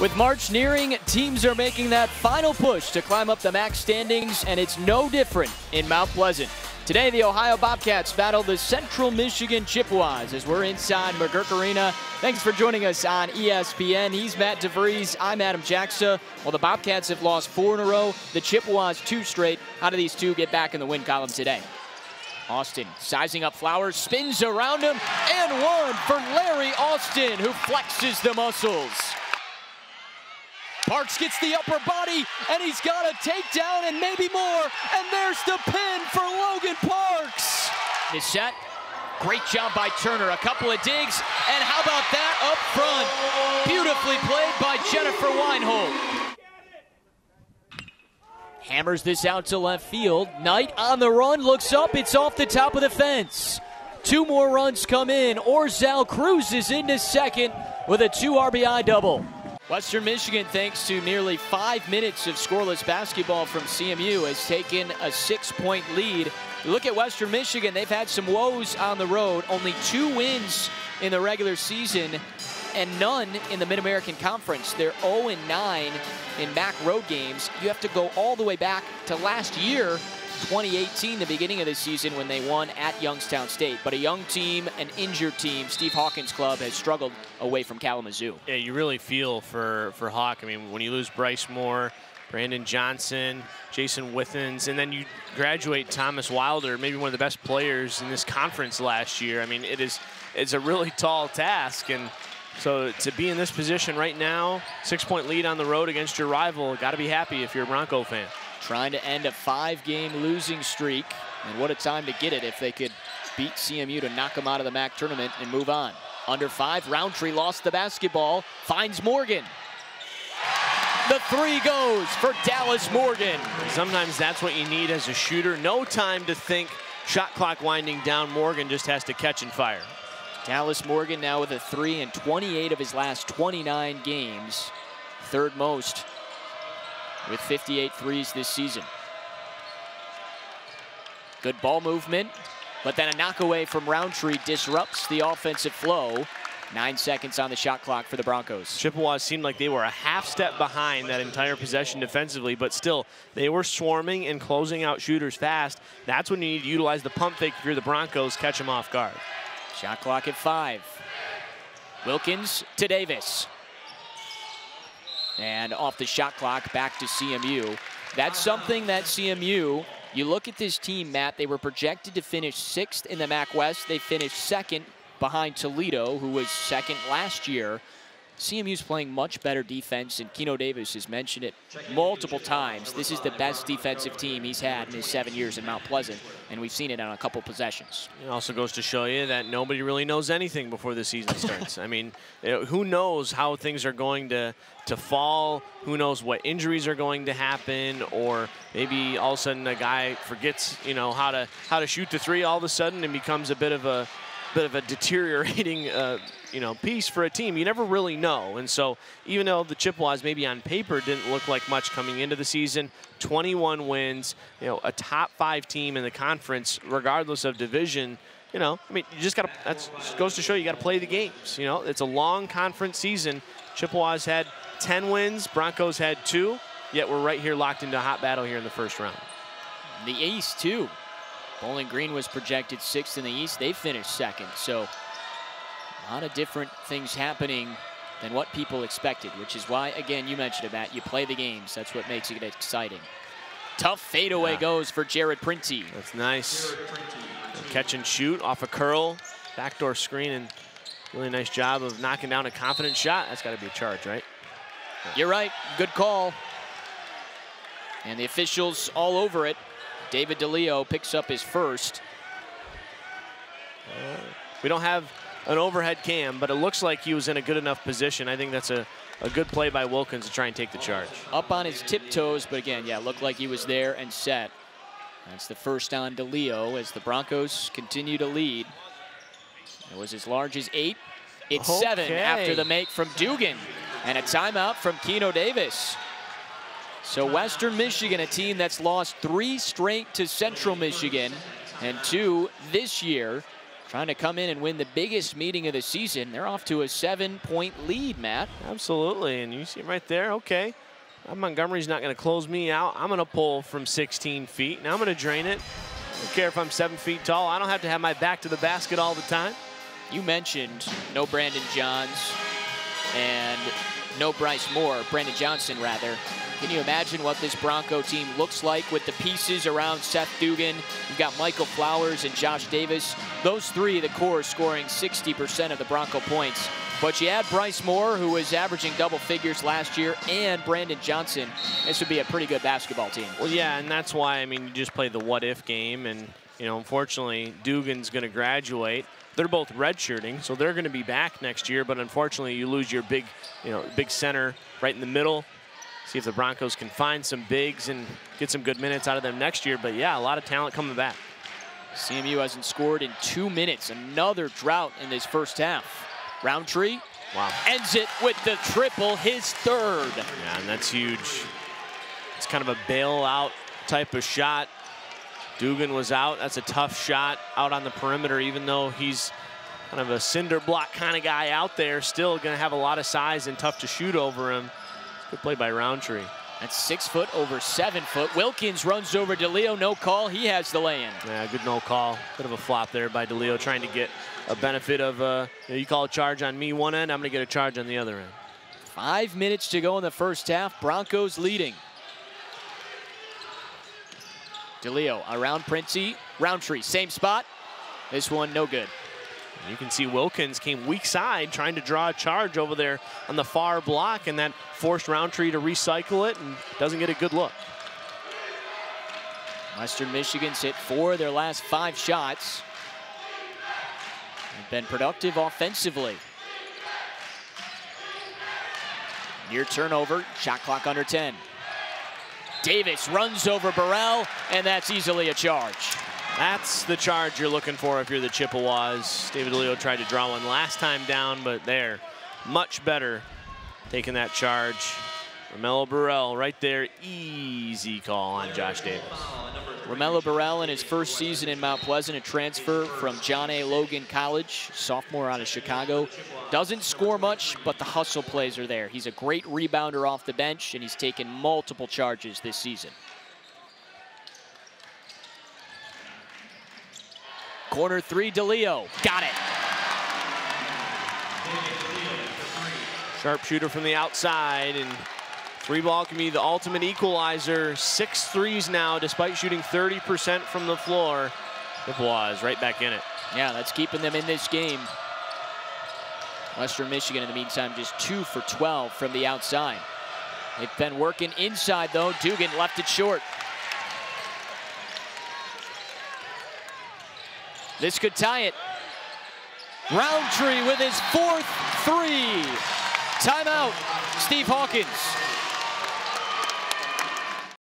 With March nearing, teams are making that final push to climb up the MAC standings, and it's no different in Mount Pleasant. Today, the Ohio Bobcats battle the Central Michigan Chippewas as we're inside McGurk Arena. Thanks for joining us on ESPN. He's Matt DeVries. I'm Adam Jaksa. Well, the Bobcats have lost 4 in a row. The Chippewas 2 straight. How do these two get back in the win column today? Austin sizing up Flowers, spins around him, and one for Larry Austin, who flexes the muscles. Parks gets the upper body, and he's got a takedown and maybe more, and there's the pin for Logan Parks. Is set. Great job by Turner. A couple of digs, and how about that up front? Beautifully played by Jennifer Weinhold. Hammers this out to left field. Knight on the run, looks up, it's off the top of the fence. 2 more runs come in. Orzal cruises into second with a 2 RBI double. Western Michigan, thanks to nearly 5 minutes of scoreless basketball from CMU, has taken a 6-point lead. You look at Western Michigan, they've had some woes on the road. Only 2 wins in the regular season and none in the Mid-American Conference. They're 0-9 in MAC road games. You have to go all the way back to last year, 2018, the beginning of the season, when they won at Youngstown State. But a young team, an injured team, Steve Hawkins' club has struggled away from Kalamazoo. Yeah, you really feel for Hawk. I mean, when you lose Bryce Moore, Brandon Johnson, Jason Withens, and then you graduate Thomas Wilder, maybe one of the best players in this conference last year. I mean, it's a really tall task, and so to be in this position right now, 6-point lead on the road against your rival, got to be happy if you're a Bronco fan. Trying to end a 5-game losing streak, and what a time to get it if they could beat CMU to knock them out of the MAC tournament and move on. Under 5, Roundtree lost the basketball, finds Morgan. The 3 goes for Dallas Morgan. Sometimes that's what you need as a shooter. No time to think, shot clock winding down. Morgan just has to catch and fire. Dallas Morgan now with a 3 in 28 of his last 29 games. 3rd most with 58 threes this season. Good ball movement, but then a knockaway from Roundtree disrupts the offensive flow. 9 seconds on the shot clock for the Broncos. Chippewas seemed like they were a half step behind that entire possession defensively, but still, they were swarming and closing out shooters fast. That's when you need to utilize the pump fake if you're the Broncos, catch them off guard. Shot clock at 5. Wilkins to Davis. And off the shot clock, back to CMU. That's something that CMU, you look at this team, Matt, they were projected to finish 6th in the MAC West. They finished 2nd behind Toledo, who was 2nd last year. CMU's playing much better defense, and Keno Davis has mentioned it multiple times. This is the best defensive team he's had in his 7 years in Mount Pleasant, and we've seen it on a couple possessions. It also goes to show you that nobody really knows anything before the season starts. I mean, who knows how things are going to fall? Who knows what injuries are going to happen? Or maybe all of a sudden a guy forgets, how to shoot the 3 all of a sudden and becomes a bit of a deteriorating piece for a team. You never really know. And so even though the Chippewas maybe on paper didn't look like much coming into the season, 21 wins, a top 5 team in the conference, regardless of division, I mean, you just got to, that goes to show you got to play the games. It's a long conference season. Chippewas had 10 wins, Broncos had 2, yet we're right here locked into a hot battle here in the first round. The East, too. Bowling Green was projected 6th in the East. They finished 2nd. So a lot of different things happening than what people expected, which is why, again, you mentioned it, Matt, you play the games. That's what makes it exciting. Tough fadeaway goes for Jared Printy. That's nice. Catch and shoot off a curl. Backdoor screen, and really nice job of knocking down a confident shot. That's got to be a charge, right? You're right. Good call. And the officials all over it. David DeLeo picks up his first. We don't have an overhead cam, but it looks like he was in a good enough position. I think that's a good play by Wilkins to try and take the charge. Up on his tiptoes, but again, yeah, looked like he was there and set. That's the first on DeLeo as the Broncos continue to lead. It was as large as 8. It's 7 after the make from Dugan. And a timeout from Keno Davis. So Western Michigan, a team that's lost 3 straight to Central Michigan and 2 this year, trying to come in and win the biggest meeting of the season. They're off to a 7-point lead, Matt. Absolutely, and you see right there, okay, Montgomery's not going to close me out. I'm going to pull from 16 feet, and I'm going to drain it. I don't care if I'm 7 feet tall. I don't have to have my back to the basket all the time. You mentioned no Brandon Johns and no Bryce Moore, Brandon Johnson rather. Can you imagine what this Bronco team looks like with the pieces around Seth Dugan? You've got Michael Flowers and Josh Davis. Those three, the core, scoring 60% of the Bronco points. But you add Bryce Moore, who was averaging double figures last year, and Brandon Johnson. This would be a pretty good basketball team. Well, yeah, and that's why, I mean, you just play the what-if game, and, you know, unfortunately, Dugan's going to graduate. They're both redshirting, so they're going to be back next year, but unfortunately, you lose your big, big center right in the middle. See if the Broncos can find some bigs and get some good minutes out of them next year. But yeah, a lot of talent coming back. CMU hasn't scored in 2 minutes. Another drought in this first half. Roundtree ends it with the triple, his third. Yeah, and that's huge. It's kind of a bailout type of shot. Dugan was out. That's a tough shot out on the perimeter, even though he's kind of a cinder block kind of guy out there. Still going to have a lot of size and tough to shoot over him. Good play by Roundtree. That's 6 foot over 7 foot. Wilkins runs over DeLeo, no call. He has the lay-in. Yeah, good no call. Bit of a flop there by DeLeo, trying to get a benefit of, you call a charge on me one end, I'm going to get a charge on the other end. 5 minutes to go in the first half. Broncos leading. DeLeo around Princey. Roundtree, same spot. This one, no good. You can see Wilkins came weak side trying to draw a charge over there on the far block, and that forced Roundtree to recycle it and doesn't get a good look. Western Michigan's hit 4 of their last 5 shots. They've been productive offensively. Near turnover, shot clock under 10. Davis runs over Burrell, and that's easily a charge. That's the charge you're looking for if you're the Chippewas. David DeLeo tried to draw one last time down, but they're much better taking that charge. Romello Burrell right there, easy call on Josh Davis. Romello Burrell in his first season in Mount Pleasant, a transfer from John A. Logan College, sophomore out of Chicago. Doesn't score much, but the hustle plays are there. He's a great rebounder off the bench, and he's taken multiple charges this season. Corner 3, DeLeo. Got it. Sharpshooter from the outside, and 3-ball can be the ultimate equalizer. 6 threes now, despite shooting 30% from the floor. Chippewas right back in it. Yeah, that's keeping them in this game. Western Michigan, in the meantime, just 2 for 12 from the outside. They've been working inside, though. Dugan left it short. This could tie it. Roundtree with his 4th 3. Timeout, Steve Hawkins.